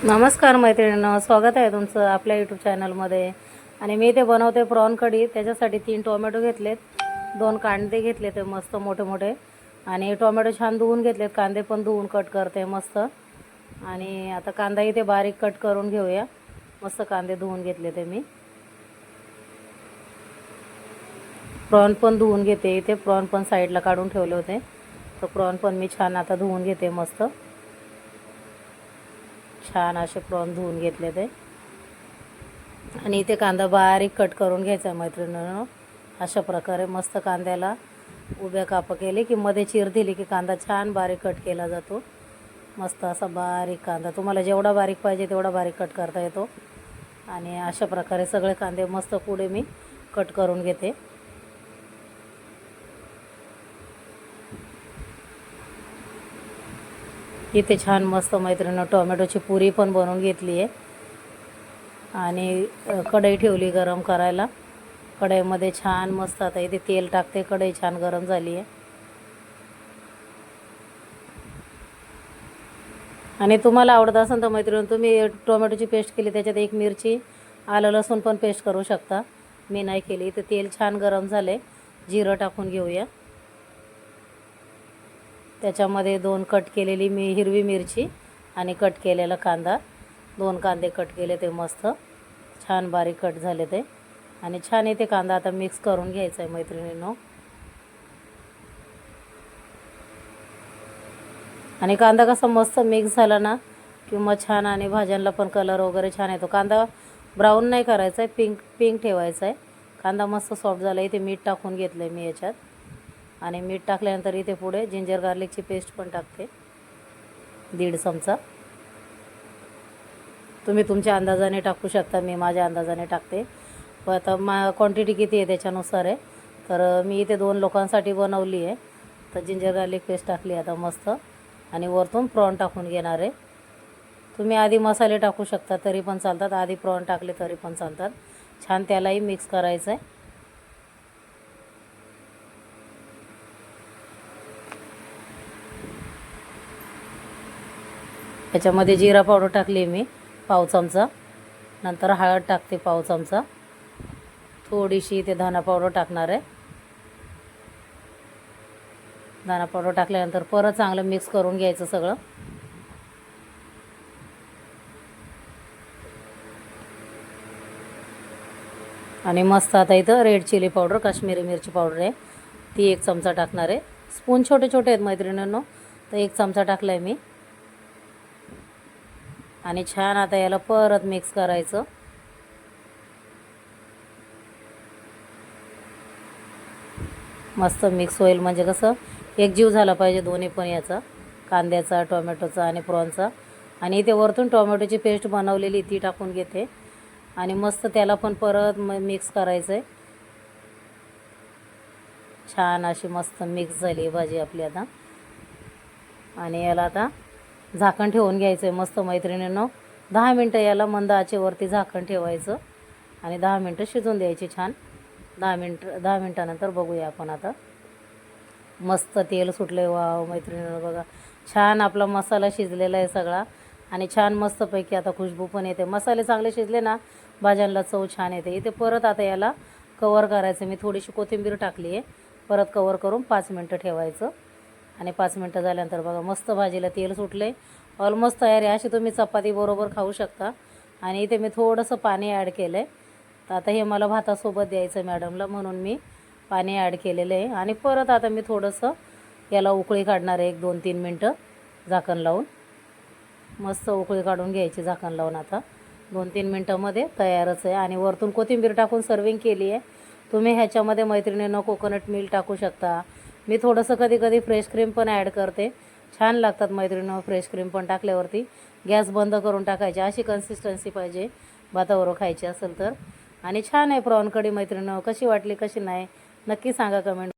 नमस्कार मैत्रिणींनो, स्वागत आहे तुमचं आपल्या यूट्यूब चॅनलमध्ये. आणि मी ते बनवते प्रॉन कढी. त्याच्यासाठी 3 टोमॅटो घेतलेत, 2 कांदे घेतले ते मस्त मोठे मोठे, आणि टोमॅटो छान धुवून घेतलेत, कांदे पण धुवून कट करते मस्त. आणि आता कांदा इथे बारीक कट करून घेऊया. मस्त कांदे धुवून घेतले ते मी. प्रॉन पण धुवून घेते. इथे प्रॉन पण साईडला काढून ठेवले होते, तर प्रॉन पण मी छान आता धुवून घेते मस्त. छान असे प्रॉन धुवून घेतले ते. आणि इथे कांदा बारीक कट करून घ्यायचा आहे मैत्रिणींनो. अशा प्रकारे मस्त कांद्याला उभ्या काप केले की मध्ये चीर दिली की कांदा छान बारीक कट केला जातो. मस्त असा बारीक कांदा, तुम्हाला जेवढा बारीक पाहिजे तेवढा बारीक कट करता येतो. आणि अशा प्रकारे सगळे कांदे मस्त पुढे मी कट करून घेते. इथे छान मस्त मैत्रिणींनो टोमॅटोची पुरी पण बनवून घेतली आहे. आणि कढई ठेवली गरम करायला. कढईमध्ये छान मस्त आता इथे तेल टाकते. कढई छान गरम झाली आहे. आणि तुम्हाला आवडत असेल तर मैत्रिणी तुम्ही टोमॅटोची पेस्ट केली, त्याच्यात 1 मिरची, आलं लसूण पण पेस्ट करू शकता. मी नाही केली. इथे तेल छान गरम झाले. जिरं टाकून घेऊया. त्याच्यामध्ये 2 कट केलेली मी हिरवी मिरची आणि कट केलेला कांदा, 2 कांदे कट केले ते मस्त छान बारीक कट झाले ते. आणि छान इथे कांदा आता मिक्स करून घ्यायचा आहे मैत्रिणींनो. आणि कांदा कसा मस्त मिक्स झाला ना की मग छान, आणि भाज्यांना पण कलर वगैरे छान येतो. कांदा ब्राऊन नाही करायचा आहे, पिंक ठेवायचा आहे. कांदा मस्त सॉफ्ट झाला. इथे मीठ टाकून घेतलं आहे मी याच्यात. आणि मीठ टाकल्यानंतर इथे पुढे जिंजर गार्लिकची पेस्ट पण टाकते, 1.5 चमचा. तुम्ही तुमच्या अंदाजाने टाकू शकता, मी माझ्या अंदाजाने टाकते. पण आता क्वांटिटी किती आहे त्याच्यानुसार आहे. तर मी इथे 2 लोकांसाठी बनवली आहे, तर जिंजर गार्लिक पेस्ट टाकली आता मस्त. आणि वरतून प्रॉन टाकून घेणार आहे. तुम्ही आधी मसाले टाकू शकता तरी पण चालतात, आधी प्रॉन टाकले तरी पण चालतात. छान त्यालाही मिक्स करायचं आहे. याच्यामध्ये जिरा पावडर टाकली मी 1/2 चमचा. नंतर हळद टाकते 1/2 चमचा. थोडीशी इथे धना पावडर टाकणार आहे. धना पावडर टाकल्यानंतर परत चांगलं मिक्स करून घ्यायचं सगळं. आणि मस्त आता इथं रेड चिली पावडर, काश्मीरी मिरची पावडर आहे, ती 1 चमचा टाकणार आहे. स्पून छोटे छोटे आहेत मैत्रिणींनो, तर 1 चमचा टाकला आहे मी. आणि छान आता याला परत मिक्स करायचं. मस्त मिक्स होईल, म्हणजे कसं एकजीव झाला पाहिजे दोन्ही पण, याचा कांद्याचा, टोमॅटोचा आणि प्रॉनचा. आणि इथे वरतून टोमॅटोची पेस्ट बनवलेली ती टाकून घेते. आणि मस्त त्याला पण परत मिक्स करायचं आहे. छान अशी मस्त मिक्स झाली भाजी आपली आता. आणि याला आता झाकण ठेवून घ्यायचं आहे मस्त मैत्रिणींनो. 10 मिनटं याला मंद आचेवरती झाकण ठेवायचं आणि 10 मिनटं शिजून द्यायची छान. 10 मिनटानंतर बघूया आपण आता. मस्त तेल सुटलं आहे. वाव मैत्रिणींनो बघा, छान आपला मसाला शिजलेला आहे सगळा. आणि छान मस्तपैकी आता खुशबू पण येते. मसाले चांगले शिजले ना भाज्यांना चव छान येते. इथे परत आता याला कवर करायचं. मी थोडीशी कोथिंबीर टाकली आहे. परत कवर करून 5 मिनटं ठेवायचं. आणि 5 मिनटं झाल्यानंतर बघा मस्त भाजीला तेल सुटले. ऑलमोस्ट तयार आहे. अशी तुम्ही चपाती बरोबर खाऊ शकता. आणि इथे मी थोडंसं पाणी ॲड केलं आहे. तर आता हे मला भातासोबत द्यायचं मॅडमला, म्हणून मी पाणी ॲड केलेलं आहे. आणि परत आता मी थोडंसं याला उकळी काढणार आहे, 1-2-3 मिनटं झाकण लावून. मस्त उकळी काढून घ्यायची झाकण लावून. आता 2-3 मिनटामध्ये तयारच आहे. आणि वरतून कोथिंबीर टाकून सर्विंग केली आहे. तुम्ही ह्याच्यामध्ये मैत्रिणींनो कोकोनट मिल्क टाकू शकता. मी थोडंसं कधी कधी फ्रेश क्रीम पण ॲड करते. छान लागतात मैत्रिणींनो फ्रेश क्रीम पण टाकल्यावरती. गॅस बंद करून टाकायची, अशी कन्सिस्टन्सी पाहिजे भाताबरोबर खायची असेल तर. आणि छान आहे प्रॉन कढी मैत्रिणींनो. कशी वाटली कशी नाही नक्की सांगा कमेंट.